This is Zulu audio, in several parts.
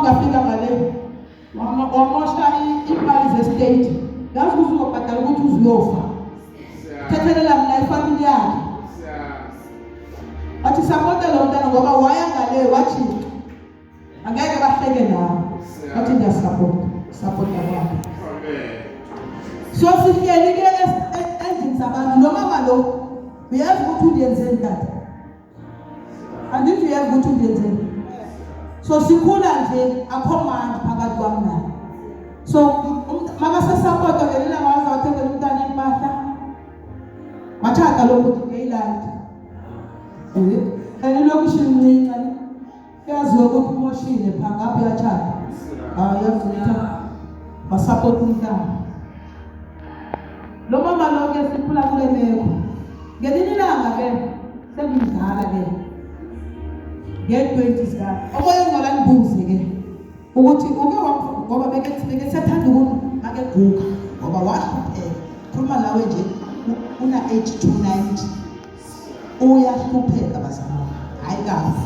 ungafika ngale wamosha imali ze-state yazi ukuthi uzobhadala ukuthi uzofa thethelela mina ifamily yakhe wathi samote lo mntana ngoba waya ngale wathi angeke bahleke nawo wathi support abantu so sihleli ke endlini zabantu lo mama lo uyazi ukuthi uyenzeni tata andithi uyazi ukuthi uyenzeni so sikhula nje akho manje phakathi kwami naye so mama sesapota ngelela ngaza wathengela umntana impahla wathaka lokuthi ngeyilandi lokhu shimncinci yaziwa ukuthi umoshile phangapha yathaka yavuka wasapota umntana lo mama lo ke sikhula kule meko ngelinye ilanga ke sengimdala ke nge-20s ka omoya ngala nibuze ke ukuthi uke ngoba beke sethanda ukuthi ake guga ngoba wahlupheka khuluma nawe nje una 80 to 90 uyahlupheka bazama hayi kahle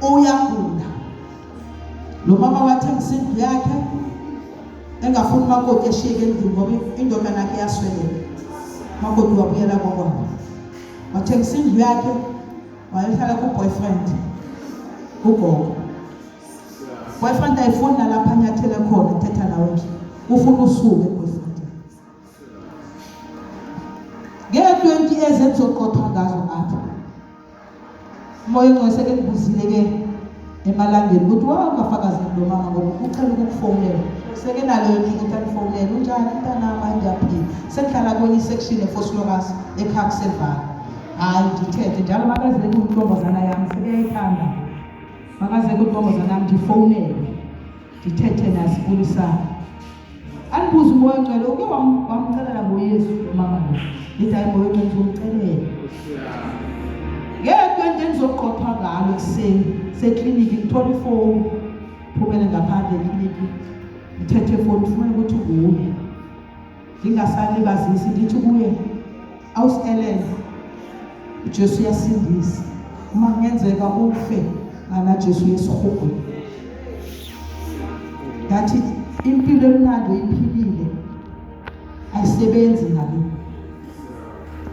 uyagula lo mama wathengisa indlu yakhe engafuni makoti eshike endlini ngoba indoda nakhe yasweleka makoti wabuyela kwakwabo wathengisa indlu yakhe wayehlala ku-boyfriend ugogo boyfriend ayifuni nalapha nyathele khona thetha nawe nje ufuna usuke boyfriend nge-20 ezenzoqothwa ngazo apha moya ngoseke ngibuzile ke emalangeni ukuthi wangafakazeli lo mama ngoba ucela ukukufonela seke nalo yonke utanfonela unjani mntanami angiyaphila sengihlala kwenye section eFoslokas eKaksevana hayi ndithethe njalo makaze kuntombazana yami sekuyayithanda makaze kuntombazana yami ndifonele ndithethe nasibulisana andibuza umoya ngcwele uke wamcelela ngoYesu mama lo lithi hayi moya ngcwele ngizomcelela nge-20 engizoqothwa ngalo kuseni sekliniki ngithola ifoni phumele ngaphandle ekliniki ngithethe ifoni ufuna ukuthi ubuye ngingasalibazisi ngithi kuye awusielele uJesu uyasindisa uma kungenzeka ufe ngana Jesu yesihogweni ngathi impilo emnandi iphilile ayisebenzi ngabe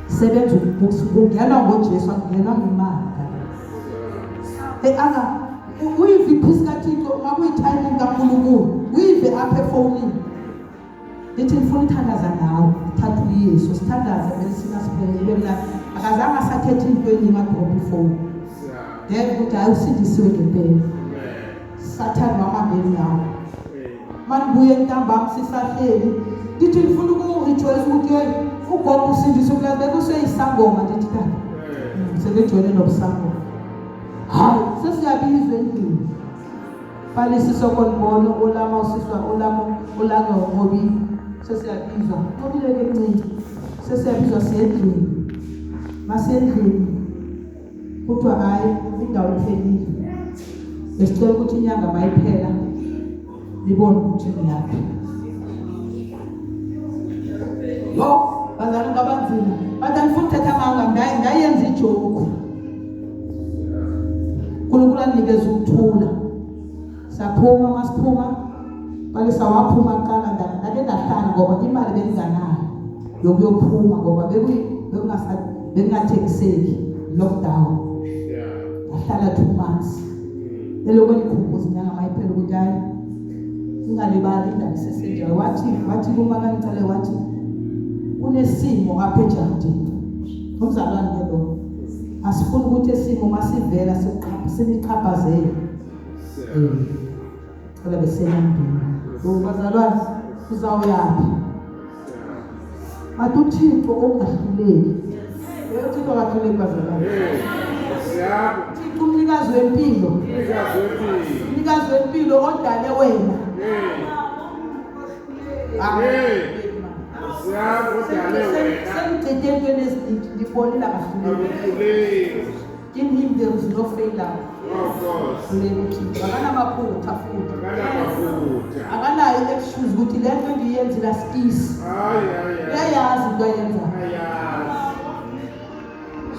sebenza ukubusa kungena ngoJesu akungena ngemali anga uyive iphisi kaThixo makuyithayini kaNkulunkulu uyive apha efonini lithi ngifuna uthandaza nawe thatha uYesu sithandaze besina siphele mna akazange asathethe into eningadrop ifoni then ukuthi hayi usindisiwe ngempela sathana wamambeni nawe manibuye ntambama sisahleli lithi ngifuna ukurejoice ukuthi hey ugogo usindiswe kulazi bekuseyisangoma ndithi tata sekejoyine nobusangoma hayi sesiyabizwa endlini balisiswa konbono olama usiswa olanga ngobi sesiyabizwa obileke ncini sesiyabizwa sendlini masendlini kuthiwa hayi indawo iphelile besicela ukuthi inyanga mayiphela libone ukuthi ngiyaphi yo bazali ngabanzima bathi angifuni ukuthetha manga ndayenza ijoke uNkulunkulu anikeza ukuthula saphuma masiphuma balisa waphuma kuqala ndake ndahlala ngoba imali benganayo yokuyophuma ngoba bekungathekiseki lockdown ahlala 2 months eloko nikhumbuza inyanga mayiphela ukuthi hayi ungalibali indaba sesenjalo wathi kuma kancane wathi unesimo apha ejardini umzalwane ke lo asifuni ukuthi esimo masivela seniqhaphazele cela besenandini bazalwane uzawuyaphi bathi uThixo ongahluleki uThixo akahluleki bazalwane uThixo umnikazi wempilo umnikazi wempilo odale wena in him there is no failure. Akanamaphutha futhi. Akanayo excuse ukuthi le nto ngiyenzela skis. Uyayazi into ayenza.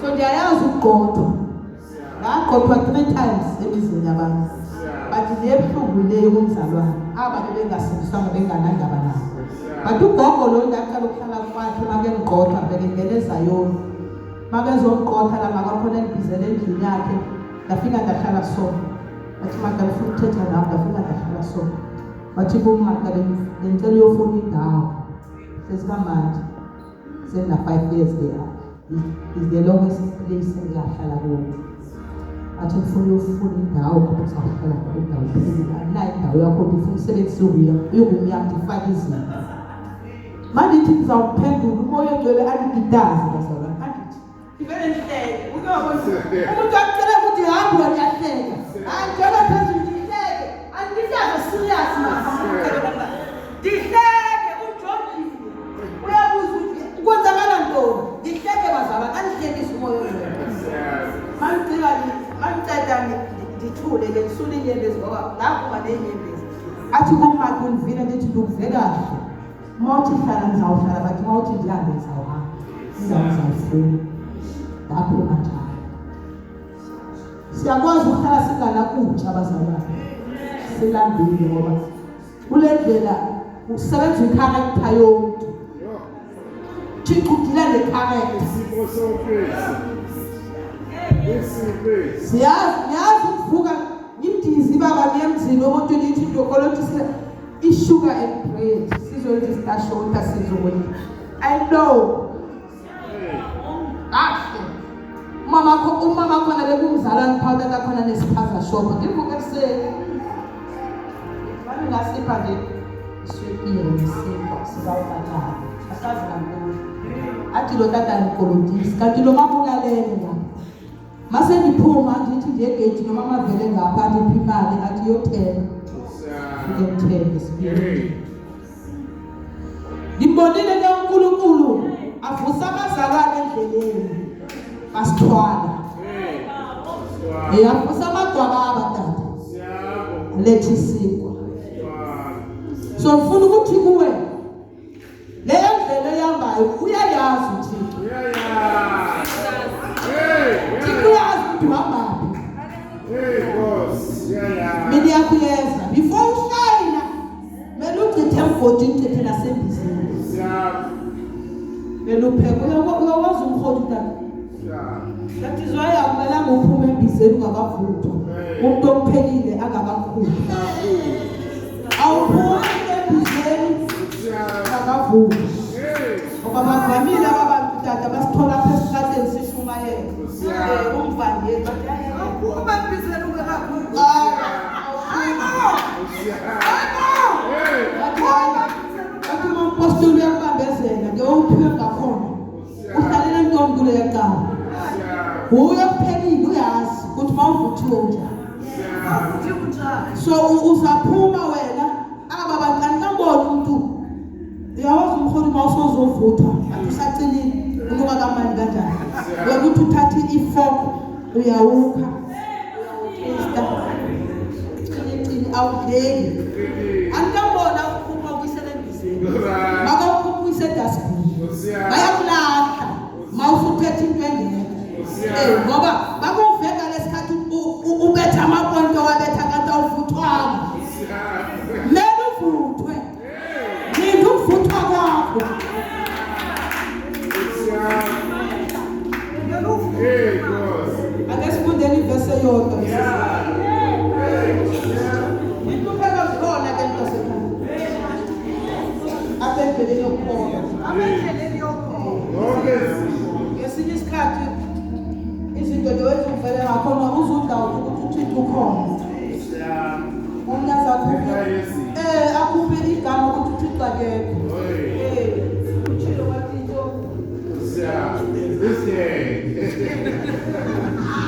So ndiyayazi ukuqothwa. Ngaqothwa 3 times emizini yabantu. bathi lebuhlungu leyo kumzalwane aba bebengasindiswanga benganandaba nawo. But ugogo lo ndaqala ukuhlala kwakhe makengiqotha bekengeleza yona. Makezongiqotha la ngakakhona ngibizele endlini yakhe ndafika ndahlala sona. Bathi maka ngifuna ukuthetha nawe ndafika ndahlala sona. Bathi kumaka lencela uyofuna indawo. Sesikamanje sena 5 years there. Is the longest place engihlala kuyo. Athi ngifuna uyofuna indawo ngoba usahlala indawo phezulu. Ayinayo indawo yakho ufuna usebenza uyokuyakho ifaka izinto. Manje ithi ngizawuphendula umoya ogcwele angigitazi bazalwane. Angithi ivele ngihleke. Umuntu akucela ukuthi hamba uyahleka. Hayi njengoba phezulu ngihleke. Angihleke serious mama. Ndihleke uJoji. Uyabuza ukuthi kwenzakala ntoni? Ndihleke bazalwane angihlekisa umoya ogcwele. Mangiceda ngithule ke kusula inyembezi ngoba ngaphuma nenyembezi. Athi kumaka undivile ndithi ndikuve kahle. Mawuthi hlala ngizawuhlala bathi mawuthi ndihambe ngizawuhamba. Ngizawufuna. Ndaphuma njalo. Siyakwazi ukuhlala singanakutsha abazalwane. Silambile ngoba kule ndlela usebenza i-character yonke. Thixo udila ne-character. Siyazi ukuvuka ngimdizi baba ngiyemzini omuntu lithi ndokolothi isugar and bread sizolthi sitashota sizokwenza. I know. Umama khona bekumzala ngiphatha kakhona nesiphaza shop. Ngivuke ekuseni. Bani ngasipha nje iswekile nesipho sizawubathatha. Asazi ngantoni. Athi lo tata ngikolotisi kanti lo mama ulalele la. Mase ndiphuma ngithi nje egate noma mavele ngapha aphi imali athi yothenga. Ngiyothenga sibili. Ngibonile ke uNkulunkulu avusa abazalwane endleleni. Basithwala. Avusa amadwaba abatata. Lethi sikwa. So mfuna ukuthi kuwe leyo ndlela ehambayo uyayazi uThixo. Mina yakuyeza before ushayina mele uchithe umgodi uchithe nasembizini. Mele upheke uyawazi umgodi tata. That is why akumela ngophume embizeni ungakavuthwa. Umuntu okuphekile angakakhulu. Awuphuma embizeni ungakavuthwa. Ngoba bavamile abantu tata basithola phezu esikhatheni sishumayela. Umvanje bathi uma embizeni ungakakhulu. Athi umpostoli uyakubambezela nje uphiwe ngakhona. Uhlalela intombi le yaqala. Uyokuphekile uyazi ukuthi mawuvuthiwe njani. So uzaphuma wena aba bantu anibona umuntu. Uyawazi umkhulu mawusozovuthwa athi usacelile ukuba kamani kanjani. Ukuthi uthatha i-fork uyawukha. Awudleki. Anibona ukuphuma kuyisebenziseni. Maka ukuyisedasibini. Bayakulahla. Mawusuthethe into engekho. Ngoba bakuveka lesikhathi ubetha amaponto wabetha kanti awuvuthwanga. Mele uvuthwe. Ngithi ukuvuthwa kwakho. Ake sifundeni ivesi eyodwa. Ngikuphela khona ke into sekhaya. Abendleleni yokukhona. Abendleleni yokukhona. Ngesinye isikhathi izinto lewethu uvele ngakhona uzundawo ukuthi uThixo ukhona. Umnyazi akhuphe. Akhuphe igama ukuthi uThixo akekho. Utshilo wathi into.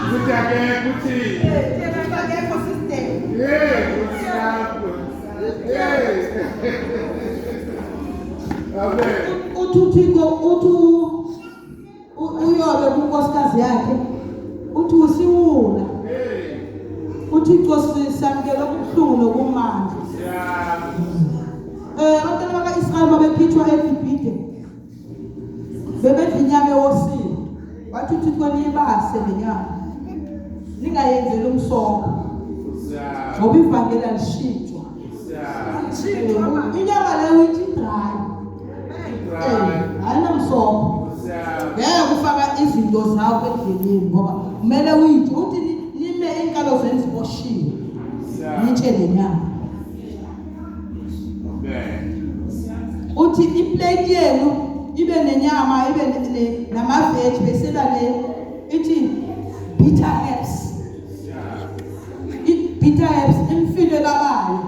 Kuti akekho uthi. Tena akekho system. Amen. Uthixo uyobe kunkosikazi yakhe uthi usiwula. Uthixo sisamkela ubuhlungu nokumandla. Abantwana baka-Israyeli babekhithwa eGibhithe. Bebedla inyama ewosini. Wathi uThixo niyibase le nyama. Ningayenzeli umsongo. ngoba ivangeli alishintshwa. Inyama leyo ithi dry. Ayinamsoco. Ngeke ufaka izinto zakho endleleni ngoba kumele uyithi uthi nime inkalo zenu ziboshiwe. Nitshe lenyama. Uthi iplate yenu ibe nenyama ibe namaveji besela le ithi bitter herbs. Bitter herbs imfilo babayo.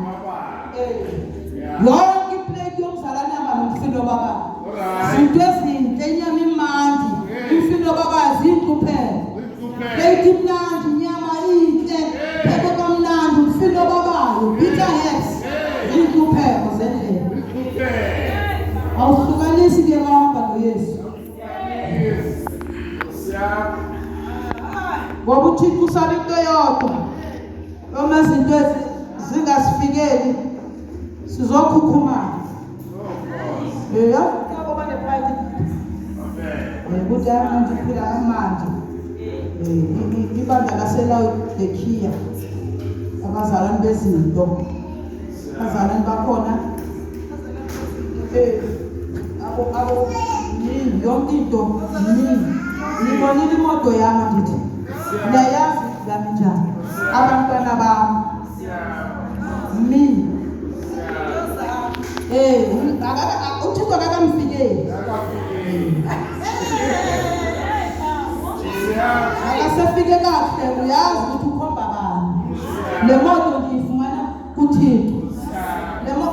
Yonke iplate yomzalanyama nomfilo babayo. Zinto ezinhle inyama imandi imfilo babayo zintuphele. Plate imnandi inyama inhle pheko kamnandi umfilo babayo bitter herbs zintuphele zendlela. Awuhlukanisi ke bahamba noYesu. Ngoba uThixo usala into yodwa. Uma izinto zingasifikeli sizokhukhumana. Yabo bane pride. Ukuthi manje phila amanje. Ibandla laseLaodikia. Abazalwane bezinto. Abazalwane bakhona. Abo yonke into ngibonile imoto yami ndithi niyayazi yami njani abantwana bami uThixo akakamfikeli akasefike kahle uyazi ukuthi ukhomba bani le moto ngiyifumana kuThixo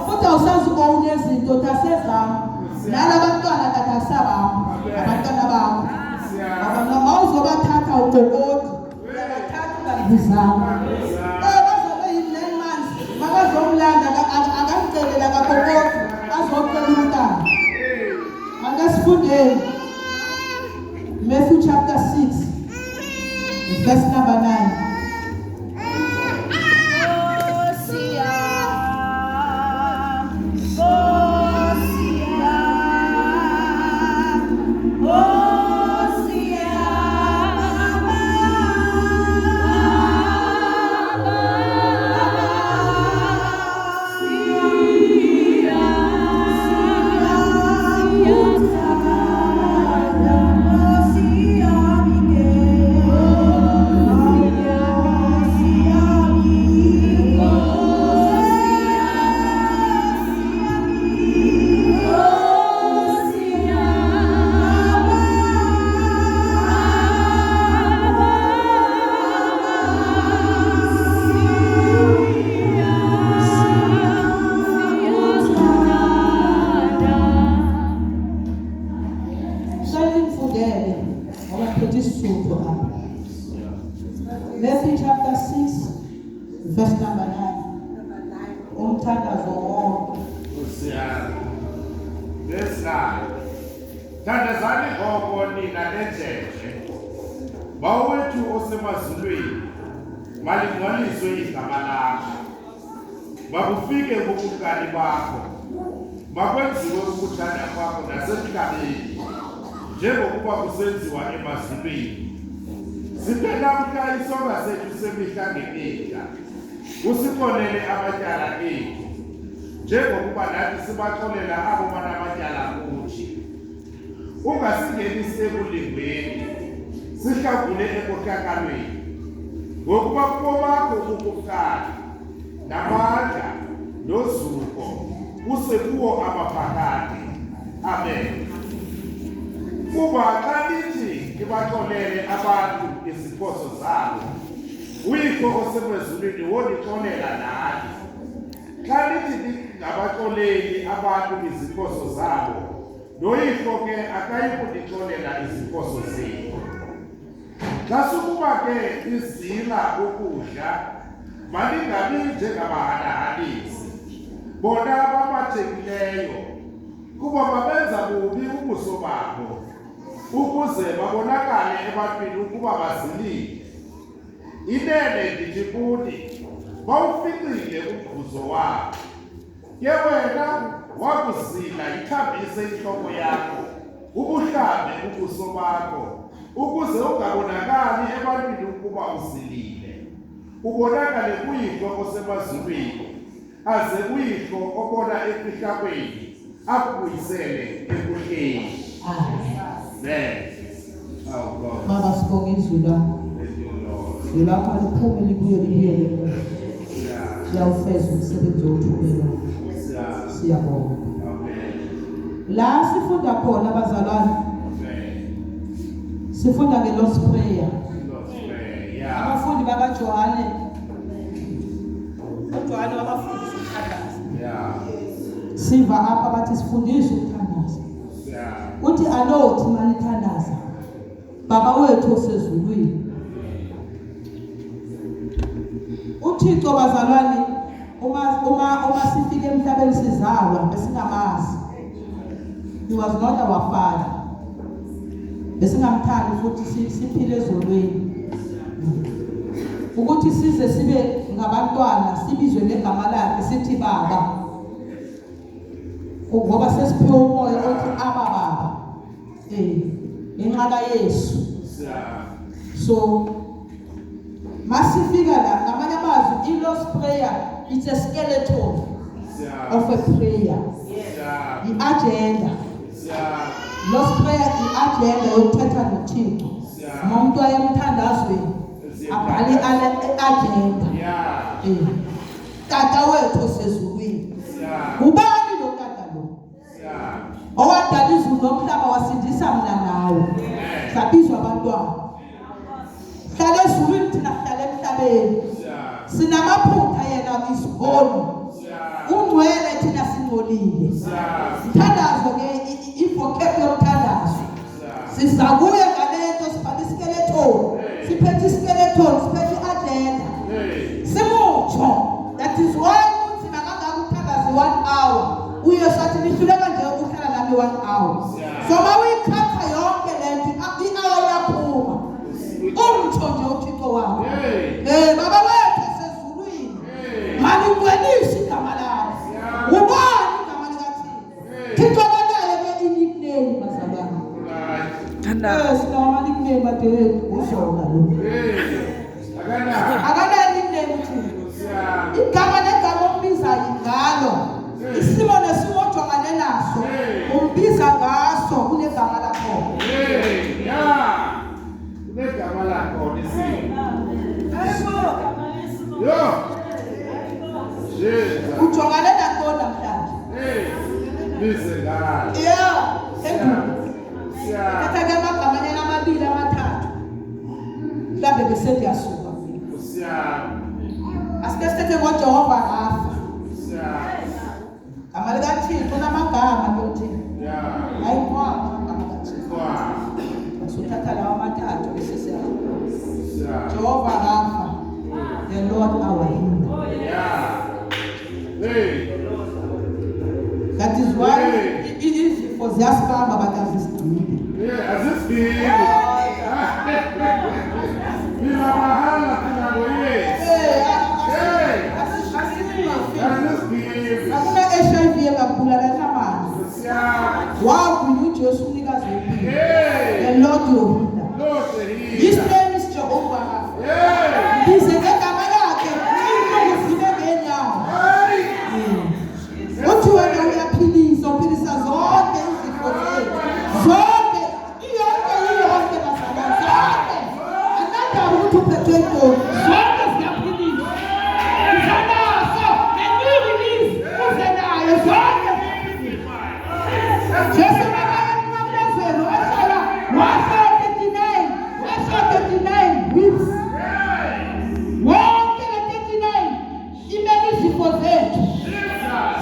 futhi awusazi konke izinto tasezami nalabantwana katasabami abantwana bakho abantwana uzobathatha uqoqodi uyabathatha ngizama bazobe yi9 months makazomlanda akangicelela kaQoqodi azocela umntana akasifundeni Matthew chapter 6 verse number 9. Matthew chapter 6 verse number 9. Umthandazo wonke. Thandazani ngoko nina nenjenje. Bawethu osemazulwini malingcwaliswe igama lakho. Makufike ngobukani bakho. Makwenziwe ukuthanda kwakho nasemhlabeni njengokuba kusenziwa emazulwini. Siphelapha isonga sethu semihla ngemihla. Usikonele amatyala ethu njengokuba nathi sibaxolela abo banamatyala kuthi. Ungasingenisi ekulingweni, sihlawule ekohlakalweni. Ngokuba kubo bakho ukukhanya namandla nozuko usekuwo amaphakade. Amen. Kuba xa nithi nibaxolele abantu iziphoso zabo, uYihlo osemazulwini wonixolela nathi. Xa nithi ningabaxoleli abantu iziphoso zabo, noYihlo ke akayikundixolela iziphoso zenu. Xa sukuba ke izila ukudla, maningabi njengabahalahalisi, bona ababathekileyo, kuba babenza bubi ubuso babo, ukuze babonakale ebantwini ukuba bazilile. Inene ndithi kuni, bawuficile umvuzo wabo. Ke wena wakuzila ithambise intloko yakho, ubuhlambe ubuso bakho, ukuze ungabonakali ebantwini ukuba uzilile. ubonakale kuyihlo osemazulwini aze kuyihlo obona emihlabeni akubuyisele ekuhleni. Amen. Oh God. Baba sibonga izwi lakho. Izwi lakho liphume libuye emuva. Siyawufeza umsebenzi othumela. Siyabonga. La sifunda khona abazalwane. Sifunda ngeLord's Prayer. Abafundi bakaJohane. uJohane wabafundisa ukuthandaza. Siva apha bathi sifundise ukuthandaza. Uthi anothi manithandaza. Baba wethu osezulwini. uThixo bazalwane uma sifike emhlabeni sizalwa besingamazi. He was not our father. Besingamthandi futhi siphile ezolweni. Ukuthi size sibe ngabantwana sibizwe ngegama lakhe sithi baba. Ngoba sesiphiwe umoya othi aba baba. Inqaba Yesu. So masifika la ngamanye amazwi iLord's Prayer it's a skeleton of a prayer. I-agenda. Lord's Prayer i-agenda yokuthetha noThixo. Umuntu ayemthandazweni abhali ale-agenda. Tata wethu osezulwini. Ubani lo tata lo? Owadala izulu nomhlaba wasindisa mina nawe. Sabizwa abantwana. Hlala ezulwini thina hlala emhlabeni. Sinamaphutha yena isihono. Ungcwele thina singcolile. Mthandazo ke ivocab yomthandazo. Sizakuya ngalento sibhala iskeleton. Siphethe iskeleton, siphethe agenda. Simutsho. That is why uthi nakangaka ukuthandaza 1 hour. Uyosathi nihluleka nje ukuhlala nami 1 hour. So mawuyikhatha yonke lento i-hour yaphuma. Umtsho nje uThixo wakho. Baba wethu sezulwini. Mani ngwenisi igama lakho. Ubani igama likaThixo? Thixo akanayo ke nickname bazalwane. Sinawo nickname bade uzona lo. Akanayo nickname uThixo. Igama negama ombizayo ngalo. Isimo nesimo ojongane naso umbiza ngaso kunegama lakho. Negama lakho nisimo. Yo. Jesus. Ujongane nantoni namhlanje? Bize ngalo. Katake amagama nyana amabili amathathu. Mhlambe bese ndiyasuka. Asike sithethe ngoJehova Rafa. Gama likaThixo namagama lothi. Hayi kwakho gama likaThixo. Sothatha lawa amathathu bese siyahamba. Jehova Rafa. The Lord our healer. That is why izifo ziyasibamba but azisibhili. Azisibhili. Mina mahala thina ngoYesu. Azisibhili. Akuna HIV engabulala namanzi. Wakunya uJesu umnikazi wempilo. The Lord your healer. His name is Jehovah. Bize ngegama lakhe inhlungu zibe ngenyawo. Uthi wena uyaphilisa uphilisa zonke izifo zethu. Zonke iyonke basabazane. Ananda ukuthi uphethwe into zonke ziyaphilisa. Izanaso nenirelease uzenayo zonke. Jesu makamezelo esala wasa 39 weeks. Wonke le 39 imele izifo zethu.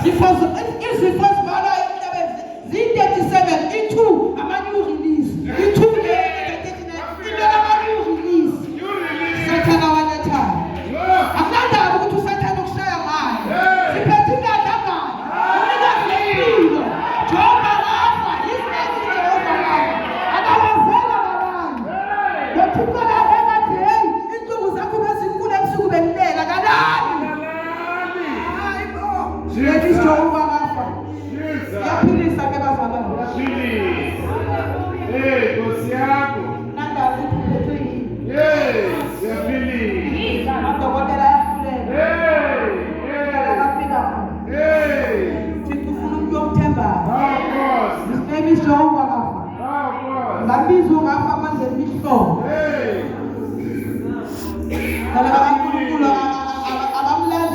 Izifo zibala emhlabeni zi-37 i-2 ama-new release. I-2 le 39 imele ama-new release. Sathana wanethayo. Akunandaba ukuthi usathana ukushaya ngayo. Siphethe ingadi ngayo. Umnikazi wempilo. Jehova Rafa. His name is Jehova Rafa. Akawazela babani. Ngothixo lakhe ngathi hey inhlungu zakho bezinkulu ebusuku benilela kanani. That is Jehovah Rafa. Yaphilisa ke bazalwane. Nkosi yakho. Nandaba ukuthi uphethwe yini. Yaphilisa. Adokotela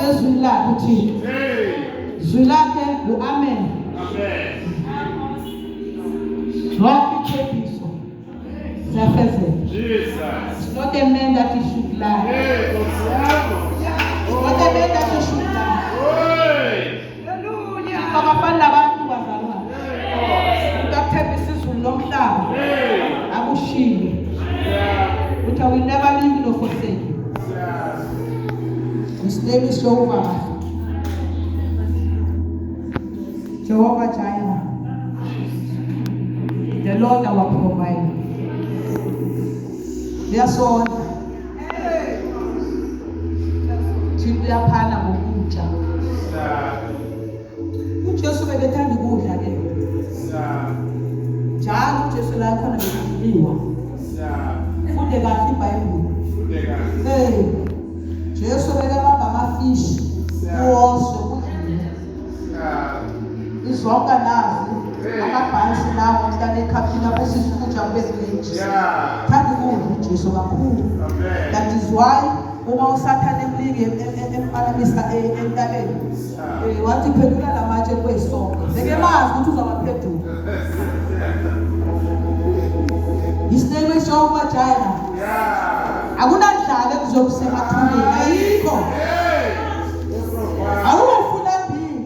ngezwi lakhe uThixo. Izwi lakhe uamen. Zonke ithebiso ziyafezeka. It's not a man that he should lie. It's not a man that he should lie. Hallelujah. Abafana labantu bazalwa. Ukathembisa izulu lomhlaba. Akushiye. But I will never leave nor forsake you. His name is Jehovah. Jehovah Jireh. The Lord our provider. Liyasona. Thina uyaphana ngokutya. uJesu bekethanda ukudla ke. Njalo uJesu la khona bekudliwa. Funde kahle iBhayibheli. Jesu bekabamba amafishi. Uwoswe kudliwa. Izonka nazi. Amabhansi lawo mhlawumbe ekhaphini lapho sisukutha kwezinye. Thanda ukudla uJesu kakhulu. That is why uma usathane emlinge empalamisa entabeni. Wathi phendula lamatshe kwesonke. Ngeke mazi ukuthi uzawaphendula. His name is Jehovah Jireh. Akunandlala ekuzokusemathuneni. Ayikho. Awufuna mbili.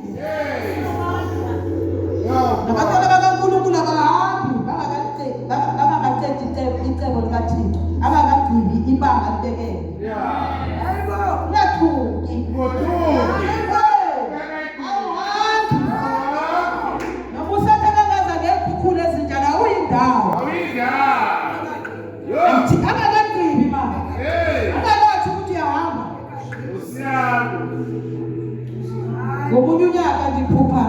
Nabantwana bakaNkulunkulu abahambi bangakaqedi icebo likaThixo. Abangagcini ibanga libekele. Hayibo, uyathungi. Noma usathana ngaza ngekhukhula ezinjani awuyindawo. Angakagqibi mama. Angalathi ukuthi uyahamba. Ngomunye unyaka ndiphupha.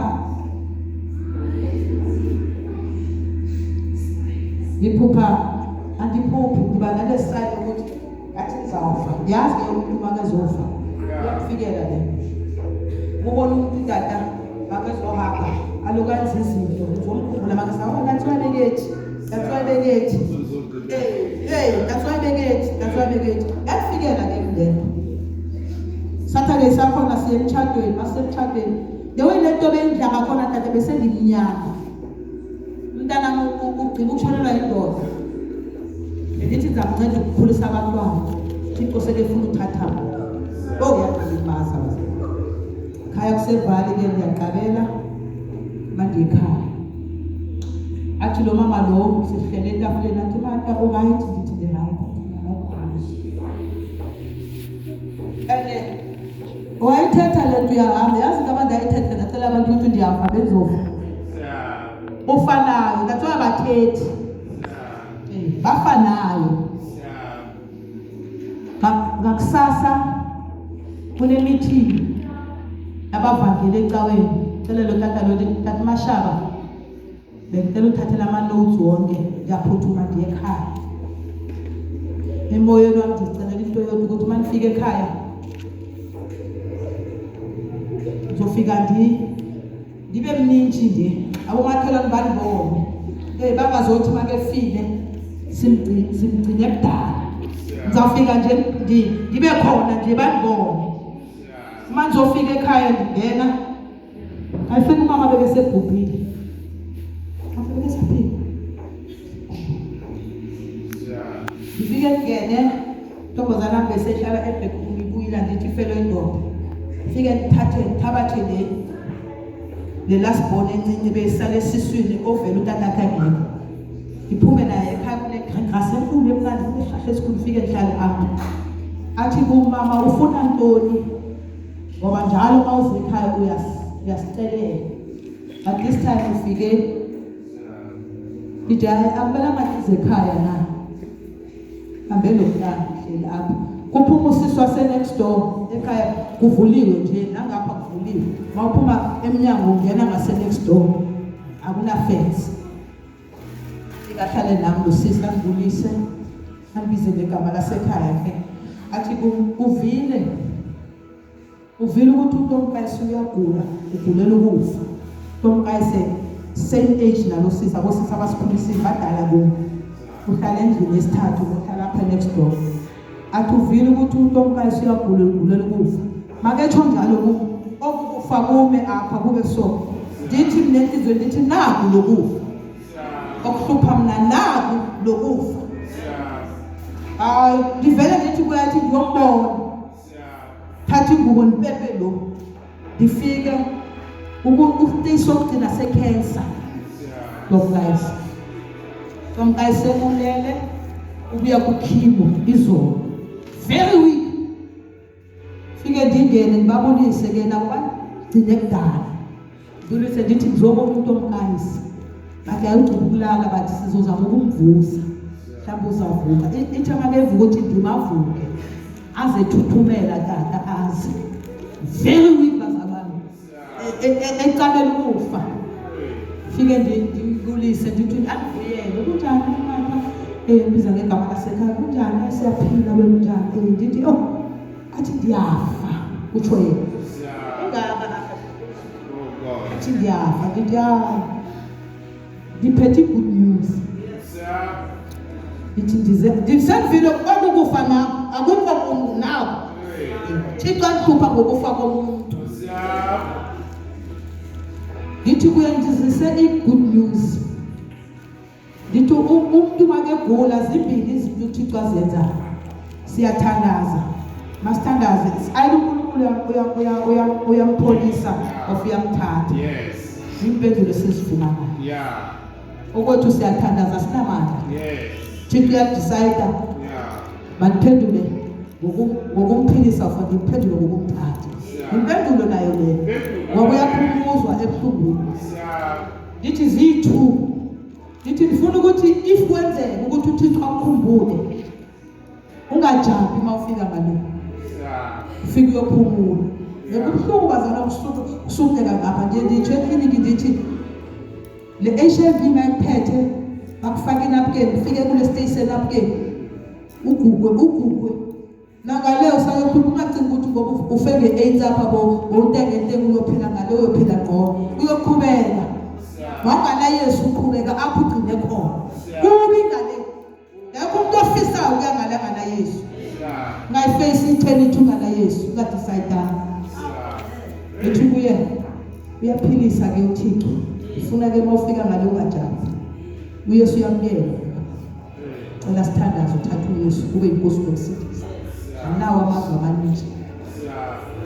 Andiphuphi ndiba nalesayini ukuthi athi ngizawufa. Ndiyazi ke umuntu makezofa. Uyakufikela le. Ubona umuntu tata makezohamba. Alokanza izinto. Uzomkhumbula makesawa nathiwa bekethi. That's why bekethi. That's why bekethi. Yakufikela ke mndeni. Saturday sakhona siye emtshadweni, basemtshadweni. Lewe lento beyindla ngakhona tata bese ngiminyaka. Umntana ugcina ukutshonelwa yindoda. Bendithi ngizamnceda ukukhulisa abantwana. Thixo sekefuna uthatha. Uyaqilimaza baze. Khaya kusevali ke ngiyaqabela manje ekhaya. Athi lo mama lo sihlele etafuleni athi mata right ndithi the right. Wayithetha lento yahamba yazi ngabantu ayithetha ngacela abantu ukuthi ndiyafa bezofa. Ufanayo ngathiwa abathethi. Bafanayo. Ngakusasa kune meeting abavangele ecaweni. Cela lo tata Mashaba. Bengicela uthathela ama notes wonke ngiyaphuthuma ndiye ekhaya. Emoyeni wami ngicela into yokuthi ukuthi manifike ekhaya ngizofika ndibe mningi nje abomakhelwane banibone. Bangazothi makefile simgcine ebudala. Ngizofika nje ndibe khona nje banibone. Manje ufika ekhaya ngingena. Ayifika umama bekesebhubhile. Ngifike ngene ntombazana bese ehlala eBhekuni ibuyila ndithi felo indoda. Ngifike ngithabathe le last born encinci besale esiswini ovela utatakhe ngeke. Ngiphume naye ekhaya kule grass enkulu emnandi esihlahla esikhulu ngifike ngihlale apha. Athi kumama ufuna ntoni? Ngoba njalo mawuze ekhaya uyasicelela. But this time ufike Ijaye akubela manje ekhaya na. Hambe lokudala hleli apha. Kuphuma usisi wase next door ekhaya kuvuliwe nje nangapha kuvuliwe. Mawuphuma eminyango ungena ngase next door. Akuna fence. Ikahlale nami usisi angivulise. Angibize ngegama lasekhaya ke. Athi uvile ukuthi uNtomkayise uyagula, ugulela ukufa. uNtomkayise same age nalo sisi abosisi abasikhulisile badala bo. Uhlala endlini esithathu uhlala apha next door. Athi uvile ukuthi uNtomkayise uyagula, ugulela ukufa. maketsho njalo okufa kume apha kube so ndithi mnenhlizwe ndithi naku lokufa okuhlupha mina naku lokufa ndivele ndithi kuyathi ndiyombona thatha ingubo ndipepe lo ndifike ukuteyisokugcina sekhensa lomkayise somkayise ulele ubuya kukhimo izolo very weak fike ndingene ngibabonise ke nabo bagcine kudala ndulise ndithi ngizobona umuntu omkayise bathi ayigcina ukulala bathi sizozama ukumvusa mhlawumbe uzavuka ithi amakevuka ukuthi ndimavuke aze thuthumela tata aze very weak bazalwane ecabela ukufa fike ndibulise ndithi andibuyele kunjani mama biza ngegama lasekhaya kunjani siyaphila wenjani ndithi athi ndiyafa utsho yena ungaka athi ndiyafa ndithi ndiphethe good news ndithi ndisendivile okukufa nakho akukho muntu nakho Thixo andihlupha ngokufa komuntu ndithi kuye ndizise i-good news ndithi umuntu makegula zimbili izinto uThixo azenza siyathandaza masithandaze ayile uNkulunkulu uyampholisa of uyamthatha impendulo sesifumana ukuthi siyathandaza sinamandla Thixo uyadecide mandiphendule ngokumphilisa for imphendulo ngokumthatha impendulo nayo le ngoba uyaphumuzwa ebuhlungwini ndithi zithu ndithi ndifuna ukuthi if kwenzeka ukuthi uThixo akukhumbule ungajampi mawufika ngalo ufike uyophumulaekubuhlungu bazana kusukela ngapha nje ndithi ekliniki ndithi le HIV mayiphethe bakufaka inapukeni ufike kule station apukeni ugugwe nangaleyo sayophuma ungacinga ukuthi ngoba ufenge AIDS apha utenge uyophila ngale uyophila ngqo uyoqhubeka wangana Yesu uqhubeka apho ugcine khona kubi ngale yakho umuntu ofisayo uyangale ngana Yesu ngayiface eternity ngana Yesu ungadecide ethi kuye uyaphilisa ke uThixo ufuna ke mawufika ngale ungajambi uYesu uyamkela cela sithandaze uthathe uYesu kube inkosi nomsindisi nawo amazwi amaningi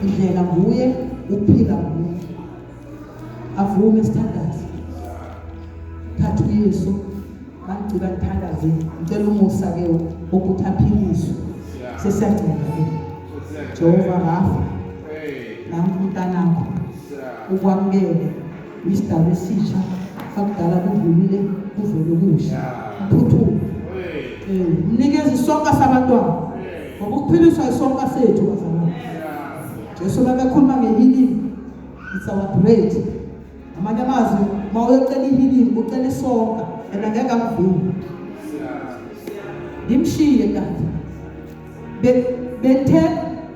indlela nguye uphila nguye avume sithandaze thatha uYesu mangicela ngithandaze ngicela umusa ke ukuthi aphiliswe sesiyagcina ke Jehova Rafa namntanakho ukwamukele isidaba esisha akudala kuvulile kuvele kusha mphuthume mnikeze isonka sabantwana ngoba ukuphiliswa isonka sethu bazalwane Jesu bakakhuluma ngehealing it's our bread amanye amazwi mawucela ihealing ucela isonka and angeke akuvule ndimshiye kanti bethe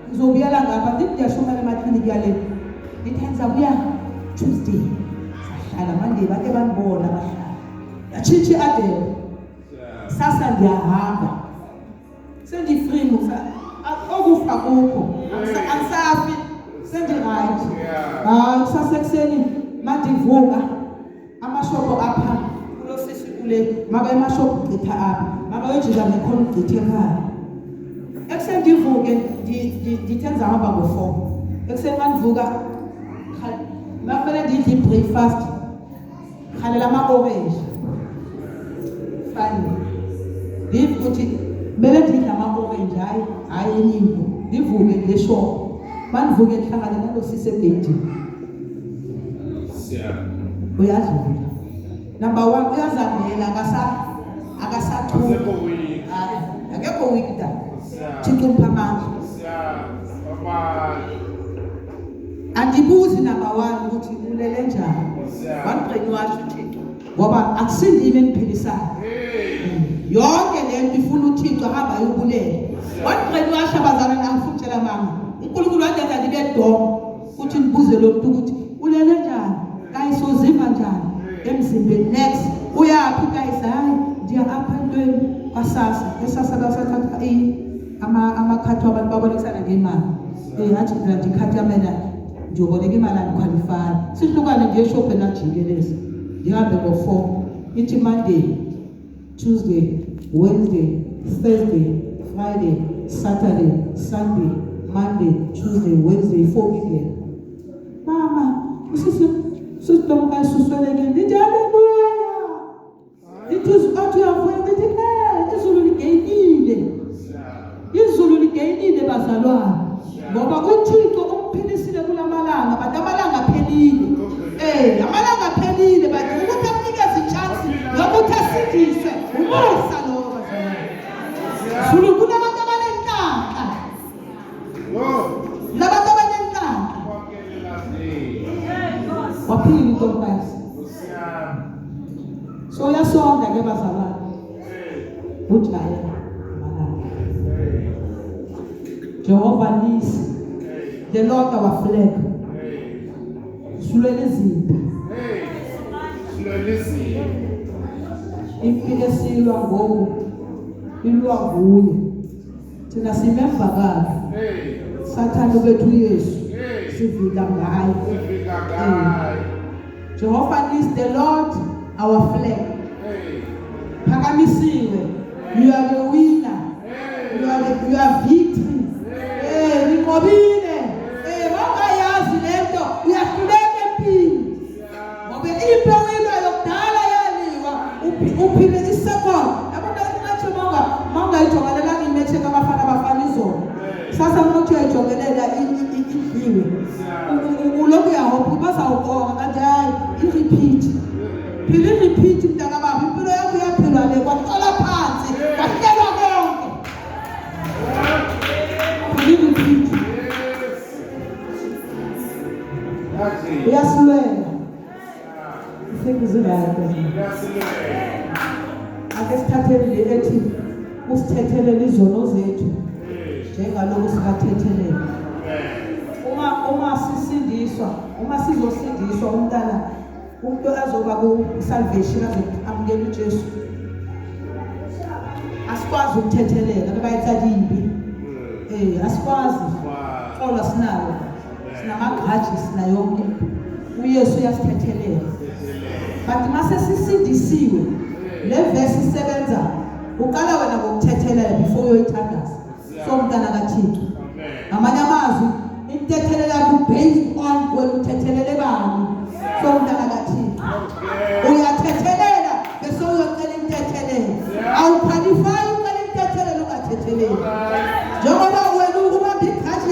ngizobuyela ngapha ngiyashuma emakliniki yale ngithenza buya Tuesday sahlala Monday bake banibona bahlala yachichi ade sasa ngiyahamba sendifree musa akufa kupho angisafi sendi right kusasa ekseni mandivuka amashopo apha kulosisi kule maka emashopo gqitha apha maka wejika nekhona ugqithe ekhaya ekseni ndivuke ndithenza hamba ngo4 ekseni mandivuka mafele ndidle breakfast khalela ama-orange fine ndivuthi mele ndidle ama-orange hayi enyimbo ndivuke ngeshop mandivuke ndihlangane nalo sise egeyitini uyadlula number 1 uyazamela akasathuki akekho weak da Thixo mpha amandla andibuzi number 1 ukuthi ulele njani wangibheki washo uThixo ngoba akusindi yimi engiphilisayo yonke lento ifuna uThixo ahamba ayobulele wangibheki washo abazalwane angifutshela mama uNkulunkulu wangenza ndibe dom ukuthi ndibuze lo muntu ukuthi ulele njani kayisozima njani emzimbeni next uyaphi kayisa hayi ndiya apha entweni kwasasa esasa basathatha amakhathi abantu babolekisana ngemali athi mina ndikhathamela ndiyoboleka imali andikhwalifani sihlukane nje eshophu enajikeleza ndihambe ngo-4 ithi Monday, Tuesday, Wednesday, Thursday, Friday, Saturday, Sunday, Monday, Tuesday, Wednesday, 4 again. Mama, Sister susweleke ndithi haleluya. Ithi athi uyafuna ndithi izulu ligenile. Izulu ligenile bazalwane. Ngoba uThixo umphilisile kulamalanga, but amalanga aphelile. Amalanga aphelile, but ukuthi amnikeze ichance yokuthi asindise umusa lo bazalwane. Zulu kunabantu abanenhlaka. Labantu abanenhlaka. Waphila intombazi. So yasonda ke bazalwane. Ujaya malanga. Jehovah Nisi, the Lord our flag. Sulele zinda. Impilo esilwa ngoku ilwa nguye. Thina simemvakala. Sathana bethu Yesu. Sivika ngaye. Jehovah Nisi, the Lord our flag. Phakamisiwe. You are the winner. You are victory. Niqobile. Bangayazi lento uyahluleka empini. Ngoba impilo wena yokudala yaliwa uphile isecond. Yabona ukuthi manga ijongelela imeche kabafana bafana izolo. Sasa umuntu uyajongelela idliwe. Ulokhu uyahopha bazawuqoka kanti hayi i-repeat. Phila i-repeat mntaka baba impilo yakho iyaphilwa le kwaqala phansi kwahlelwa konke. I-repeat. Uyasilwela. Sekuzilapha. Ake sithathele le ethi usithethelele izono zethu. Njengalokho sikathethelela. Uma sisindiswa, uma sizosindiswa umntana umuntu azoba ku salvation azoamukela uJesu. Asikwazi ukuthethelela ngoba itsalibi. Asikwazi. Xola sinalo. Sinamagaji sina yonke. uYesu uyasithethelela. But mase sisindisiwe le verse isebenza uqala wena ngokuthethelela before uyoyithandaza. So mntana kaThixo. Amanye amazwi intethelela yakho based on wena uthethelele bani. So mntana kaThixo. Uyathethelela bese uyocela intethelela. Awuqualify ucela intethelela ungathethelela. Njengoba wena ubamba igaji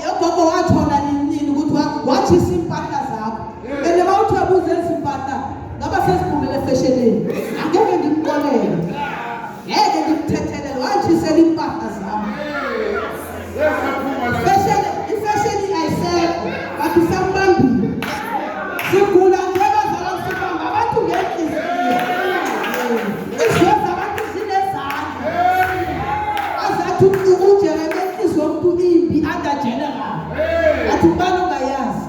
yogogo wathola nini ukuthi wathi isimpahla zakho. Ene mawuthi abuze isimpahla ngaba sesiphumele fashionini. Angeke ngikuqolele. Ngeke ngikuthethelele wathi selimpahla zakho. Fashion ayisekho bathi sambambile. Sigula nje bazalwa sibamba abantu ngenhliziyo. Izwe zabantu zinezandla. Azathi ukuje ngenhliziyo yomuntu imbi andajelela. Athi bani ungayazi.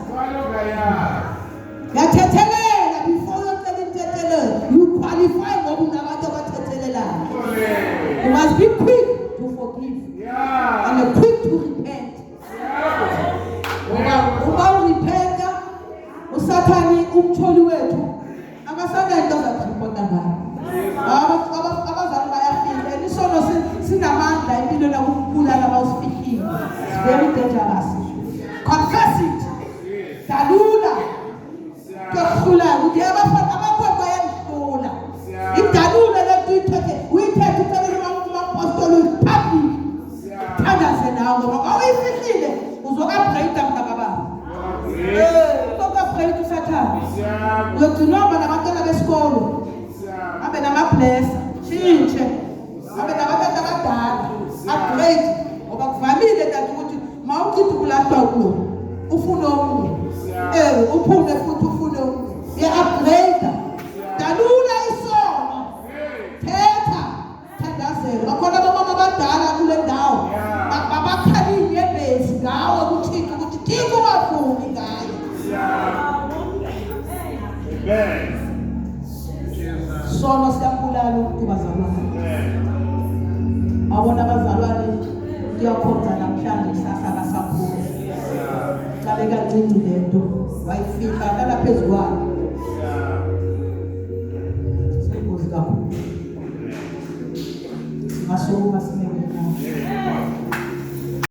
Yathethelela before uyoqala intethelela. You qualify ngoba unabantu abathethelelayo. You must be quick to forgive. And quick to repent. Uba urepenta usathani umtholi wethu akasana into zakuphota ngayo. Abazali bayafika isono sinamandla empilweni yakubulala abawusifikile. It's very dangerous. Confess it. Dalula. Kuhlula ukuthi abakhona bayahlula. Idalula lethu uyithethe ucela amapostoli public. Thandaze nawe ngoba awuyifihlile uzoka-break mntaka baba. Uzoka-break usathana. Uyogcinwa nabantwana besikolo. Abe nama-blesser. Tshintshe. Abe nabantu abadala. Upgrade. Ngoba kuvamile kanti ukuthi mawucithi ukulahlwa kulo. Ufune omunye. Uphume futhi ufune omunye. Ye-upgrade. Dalula isono. Thetha. Thandazela. Bakhona abamama abadala kule ndawo. Babakhalile ebhezi ngawe kuThixo ukuthi Thixo ungavumi ngayo. Sono siyabulala umuntu bazalwane. Abona abazalwane kuyakhonza namhlanje kusasa incinci le nto wayifika lala phezu kwayo senkosi kakhulu singasoma